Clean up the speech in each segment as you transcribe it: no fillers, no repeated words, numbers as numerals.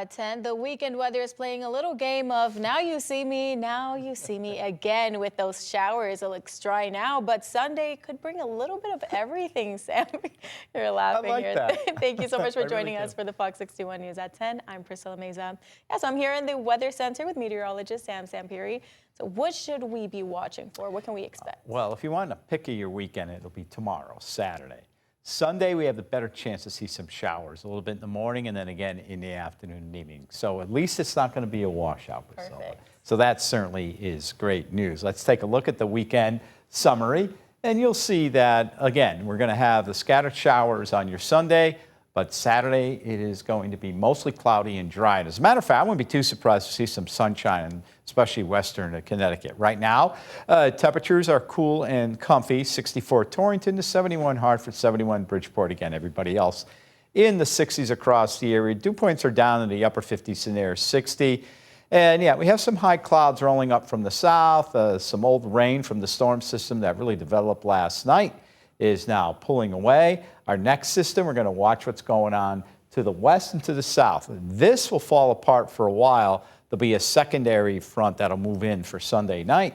at 10, the weekend weather is playing a little game of now you see me again with those showers. It looks dry now, but Sunday could bring a little bit of everything, Sam. You're laughing I like here. that. Thank you so much for joining really us for the Fox 61 News at 10. I'm Priscilla Meza. Yes, I'm here in the Weather Center with meteorologist Sam Sampiri. So what should we be watching for? What can we expect? Well, if you want to pick your weekend, it'll be tomorrow, Saturday. Sunday, we have the better chance to see some showers, a little bit in the morning and then again in the afternoon and evening. So at least it's not going to be a washout. Perfect. So that certainly is great news. Let's take a look at the weekend summary, and you'll see that, again, we're going to have the scattered showers on your Sunday, but Saturday it is going to be mostly cloudy and dry. And as a matter of fact, I wouldn't be too surprised to see some sunshine, especially western Connecticut. Right now, temperatures are cool and comfy, 64 Torrington to 71 Hartford, 71 Bridgeport. Again, everybody else in the 60s across the area. Dew points are down in the upper 50s and near 60. And yeah, we have some high clouds rolling up from the south. Some old rain from the storm system that really developed last night is now pulling away. Our next system, we're going to watch what's going on to the west and to the south. This will fall apart for a while. There'll be a secondary front that'll move in for Sunday night,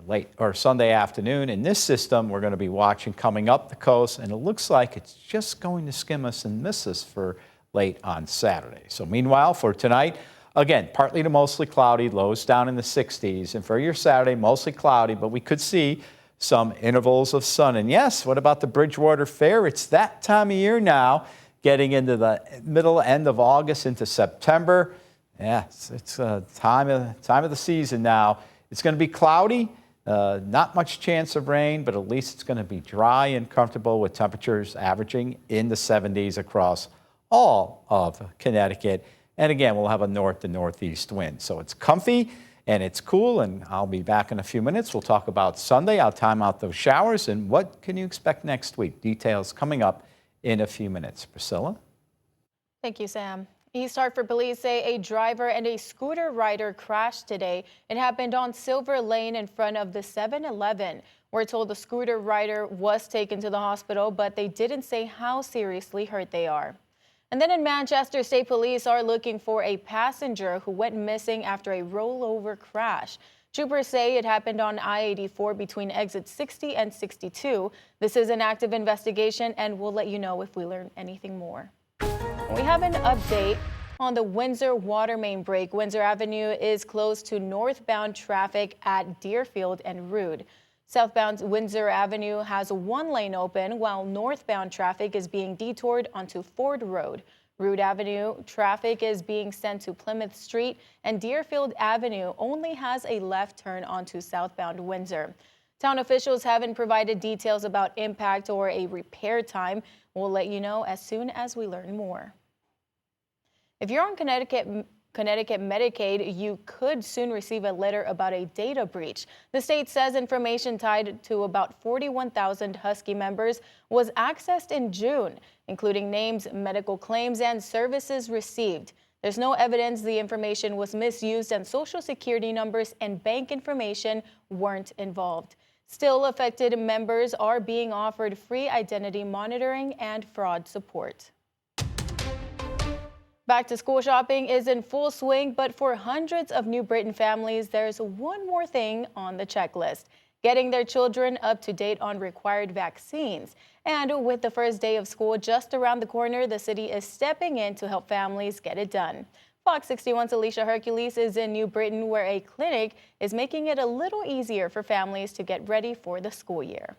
late or Sunday afternoon. In this system, we're going to be watching coming up the coast, and it looks like it's just going to skim us and miss us for late on Saturday. So meanwhile, for tonight, again, partly to mostly cloudy, lows down in the 60s. And for your Saturday, mostly cloudy, but we could see some intervals of sun. And yes, what about the Bridgewater Fair? It's that time of year now, getting into the middle, end of August into September. Yeah, it's time of the season now. It's going to be cloudy, not much chance of rain, but at least it's going to be dry and comfortable with temperatures averaging in the 70s across all of Connecticut. And again, we'll have a north to northeast wind. So it's comfy and it's cool, and I'll be back in a few minutes. We'll talk about Sunday. I'll time out those showers and what can you expect next week. Details coming up in a few minutes. Priscilla? Thank you, Sam. East Hartford police say a driver and a scooter rider crashed today. It happened on Silver Lane in front of the 7-Eleven. We're told the scooter rider was taken to the hospital, but they didn't say how seriously hurt they are. And then in Manchester, State Police are looking for a passenger who went missing after a rollover crash. Troopers say it happened on I-84 between exit 60 and 62. This is an active investigation, and we'll let you know if we learn anything more. We have an update on the Windsor water main break. Windsor Avenue is closed to northbound traffic at Deerfield and Rood. Southbound Windsor Avenue has one lane open, while northbound traffic is being detoured onto Ford Road. Rood Avenue traffic is being sent to Plymouth Street, and Deerfield Avenue only has a left turn onto southbound Windsor. Town officials haven't provided details about impact or a repair time. We'll let you know as soon as we learn more. If you're on Connecticut Medicaid, you could soon receive a letter about a data breach. The state says information tied to about 41,000 Husky members was accessed in June, including names, medical claims, and services received. There's no evidence the information was misused, and Social Security numbers and bank information weren't involved. Still, affected members are being offered free identity monitoring and fraud support. Back to school shopping is in full swing, but for hundreds of New Britain families, there's one more thing on the checklist: getting their children up to date on required vaccines. And with the first day of school just around the corner, the city is stepping in to help families get it done. Fox 61's Alicia Hercules is in New Britain, where a clinic is making it a little easier for families to get ready for the school year.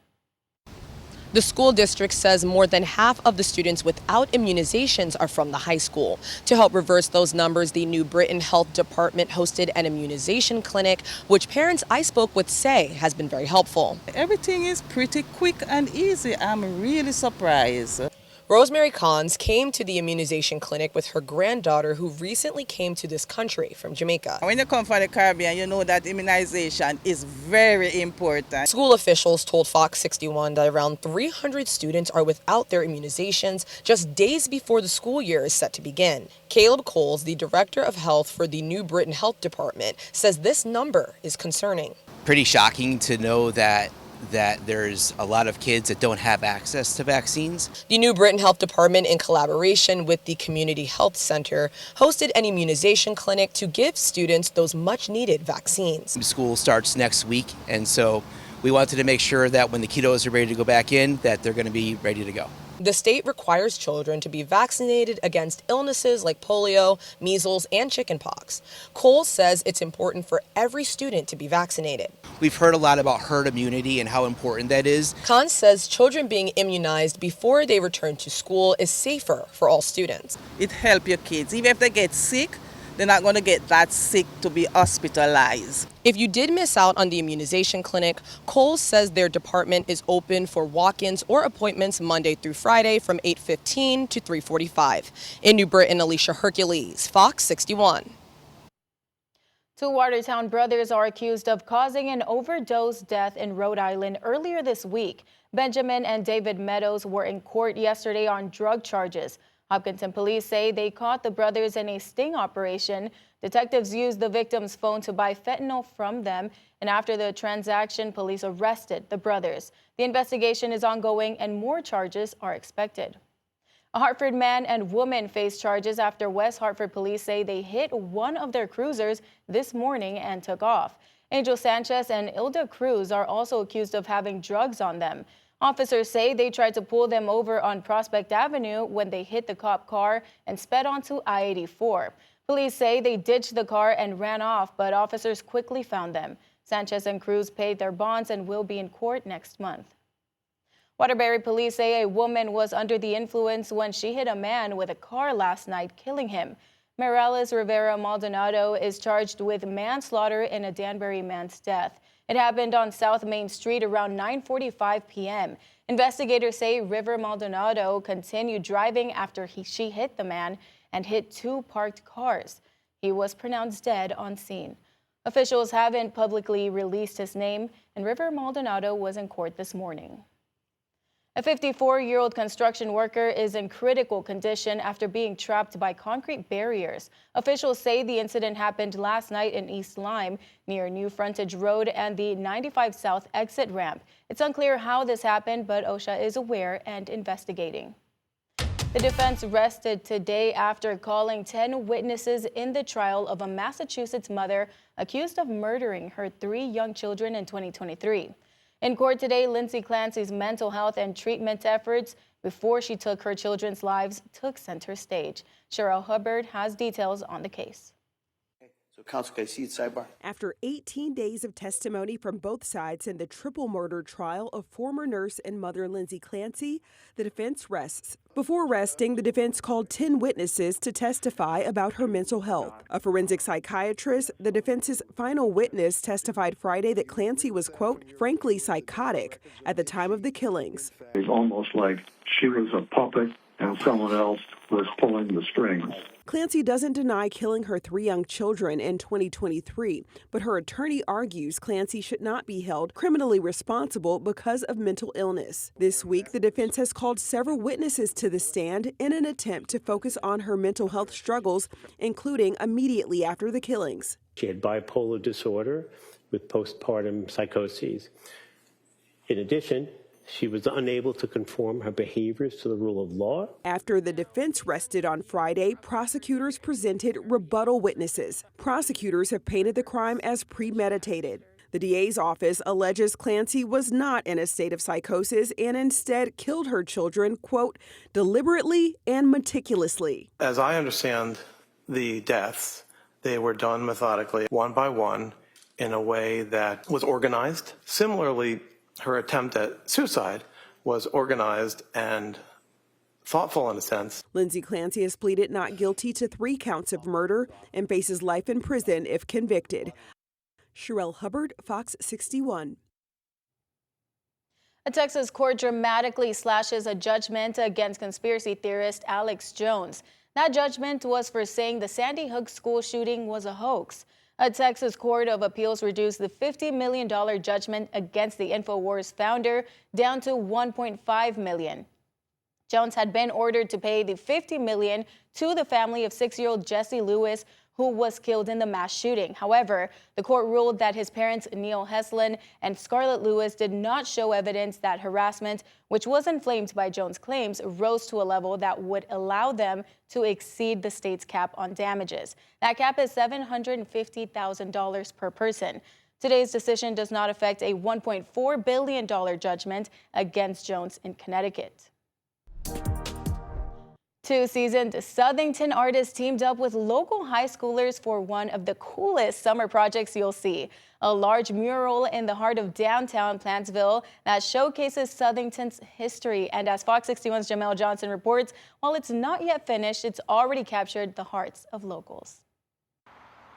The school district says more than half of the students without immunizations are from the high school. To help reverse those numbers, the New Britain Health Department hosted an immunization clinic, which parents I spoke with say has been very helpful. Everything is pretty quick and easy. I'm really surprised. Rosemary Collins came to the immunization clinic with her granddaughter, who recently came to this country from Jamaica. When you come from the Caribbean, you know that immunization is very important. School officials told Fox 61 that around 300 students are without their immunizations just days before the school year is set to begin. Caleb Coles, the director of health for the New Britain Health Department, says this number is concerning. Pretty shocking to know that that there's a lot of kids that don't have access to vaccines. The New Britain Health Department, in collaboration with the Community Health Center, hosted an immunization clinic to give students those much-needed vaccines. School starts next week, and so we wanted to make sure that when the kiddos are ready to go back in, that they're going to be ready to go. The state requires children to be vaccinated against illnesses like polio, measles, and chickenpox. Cole says it's important for every student to be vaccinated. We've heard a lot about herd immunity and how important that is. Khan says children being immunized before they return to school is safer for all students. It helps your kids. Even if they get sick, they're not going to get that sick to be hospitalized. If you did miss out on the immunization clinic, Cole says their department is open for walk-ins or appointments Monday through Friday from 8:15 to 3:45. In New Britain, Alicia Hercules, Fox 61. Two Watertown brothers are accused of causing an overdose death in Rhode Island earlier this week. Benjamin and David Meadows were in court yesterday on drug charges. Hopkinton police say they caught the brothers in a sting operation. Detectives used the victim's phone to buy fentanyl from them, and after the transaction, police arrested the brothers. The investigation is ongoing and more charges are expected. A Hartford man and woman face charges after West Hartford police say they hit one of their cruisers this morning and took off. Angel Sanchez and Ilda Cruz are also accused of having drugs on them. Officers say they tried to pull them over on Prospect Avenue when they hit the cop car and sped onto I-84. Police say they ditched the car and ran off, but officers quickly found them. Sanchez and Cruz paid their bonds and will be in court next month. Waterbury police say a woman was under the influence when she hit a man with a car last night, killing him. Morales Rivera Maldonado is charged with manslaughter in a Danbury man's death. It happened on South Main Street around 9:45 p.m. Investigators say River Maldonado continued driving after she hit the man and hit two parked cars. He was pronounced dead on scene. Officials haven't publicly released his name, and River Maldonado was in court this morning. A 54-year-old construction worker is in critical condition after being trapped by concrete barriers. Officials say the incident happened last night in East Lyme near New Frontage Road and the 95 South exit ramp. It's unclear how this happened, but OSHA is aware and investigating. The defense rested today after calling 10 witnesses in the trial of a Massachusetts mother accused of murdering her 3 young children in 2023. In court today, Lindsay Clancy's mental health and treatment efforts before she took her children's lives took center stage. Cheryl Hubbard has details on the case. So, counsel, can I see it sidebar? After 18 days of testimony from both sides in the triple murder trial of former nurse and mother Lindsay Clancy, the defense rests. Before resting, the defense called 10 witnesses to testify about her mental health. A forensic psychiatrist, the defense's final witness, testified Friday that Clancy was, quote, frankly psychotic at the time of the killings. It's almost like she was a puppet and someone else was pulling the strings. Clancy doesn't deny killing her 3 young children in 2023, but her attorney argues Clancy should not be held criminally responsible because of mental illness. This week, the defense has called several witnesses to the stand in an attempt to focus on her mental health struggles, including immediately after the killings. She had bipolar disorder with postpartum psychoses. In addition, she was unable to conform her behaviors to the rule of law. After the defense rested on Friday, prosecutors presented rebuttal witnesses. Prosecutors have painted the crime as premeditated. The DA's office alleges Clancy was not in a state of psychosis and instead killed her children, quote, deliberately and meticulously. As I understand the deaths, they were done methodically, one by one, in a way that was organized. Similarly, her attempt at suicide was organized and thoughtful in a sense. Lindsay Clancy has pleaded not guilty to 3 counts of murder and faces life in prison if convicted. Cheryl Hubbard, Fox 61. A Texas court dramatically slashes a judgment against conspiracy theorist Alex Jones. That judgment was for saying the Sandy Hook school shooting was a hoax. A Texas Court of Appeals reduced the $50 million judgment against the InfoWars founder down to $1.5 million. Jones had been ordered to pay the $50 million to the family of 6-year-old Jesse Lewis, who was killed in the mass shooting. However, the court ruled that his parents, Neil Heslin and Scarlett Lewis, did not show evidence that harassment, which was inflamed by Jones' claims, rose to a level that would allow them to exceed the state's cap on damages. That cap is $750,000 per person. Today's decision does not affect a $1.4 billion judgment against Jones in Connecticut. Two seasoned Southington artists teamed up with local high schoolers for one of the coolest summer projects you'll see. A large mural in the heart of downtown Plantsville that showcases Southington's history. And as Fox 61's Jamel Johnson reports, while it's not yet finished, it's already captured the hearts of locals.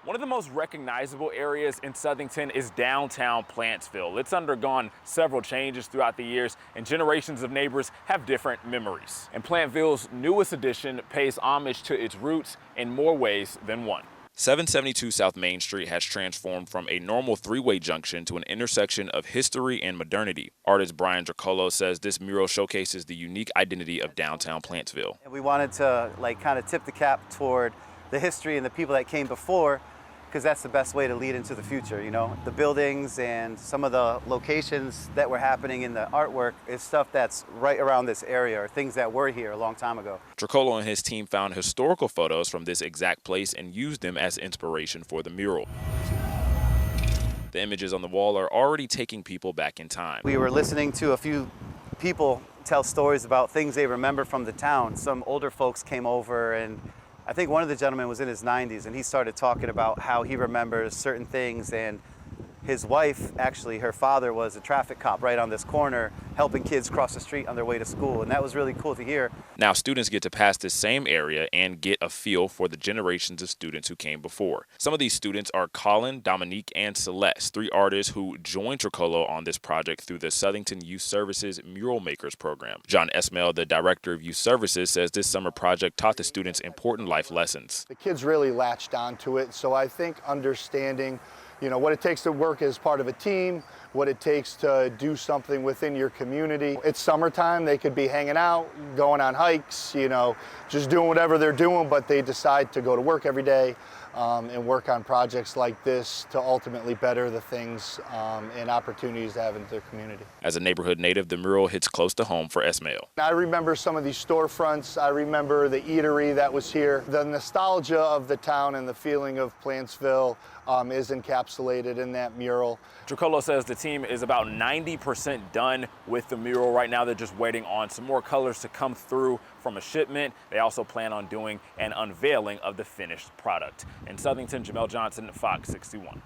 One of the most recognizable areas in Southington is downtown Plantsville. It's undergone several changes throughout the years, and generations of neighbors have different memories. And Plantville's newest addition pays homage to its roots in more ways than one. 772 South Main Street has transformed from a normal three-way junction to an intersection of history and modernity. Artist Brian Dracolo says this mural showcases the unique identity of downtown Plantsville. And we wanted to kind of tip the cap toward the history and the people that came before, because that's the best way to lead into the future. You know, the buildings and some of the locations that were happening in the artwork is stuff that's right around this area, or things that were here a long time ago. Dracolo and his team found historical photos from this exact place and used them as inspiration for the mural. The images on the wall are already taking people back in time. We were listening to a few people tell stories about things they remember from the town. Some older folks came over, and I think one of the gentlemen was in his 90s, and he started talking about how he remembers certain things. And his wife, actually, her father was a traffic cop right on this corner, helping kids cross the street on their way to school. And that was really cool to hear. Now students get to pass this same area and get a feel for the generations of students who came before. Some of these students are Colin, Dominique, and Celeste, three artists who joined Dracolo on this project through the Southington Youth Services Mural Makers program. John Esmail, the director of Youth Services, says this summer project taught the students important life lessons. The kids really latched onto it, so I think understanding what it takes to work as part of a team, what it takes to do something within your community. It's summertime, they could be hanging out, going on hikes, just doing whatever they're doing, but they decide to go to work every day and work on projects like this to ultimately better the things and opportunities they have in their community. As a neighborhood native, the mural hits close to home for Esmail. I remember some of these storefronts. I remember the eatery that was here. The nostalgia of the town and the feeling of Plantsville is encapsulated in that mural. Dracolo says the team is about 90% done with the mural. Right now they're just waiting on some more colors to come through from a shipment. They also plan on doing an unveiling of the finished product. In Southington, Jamel Johnson, Fox 61.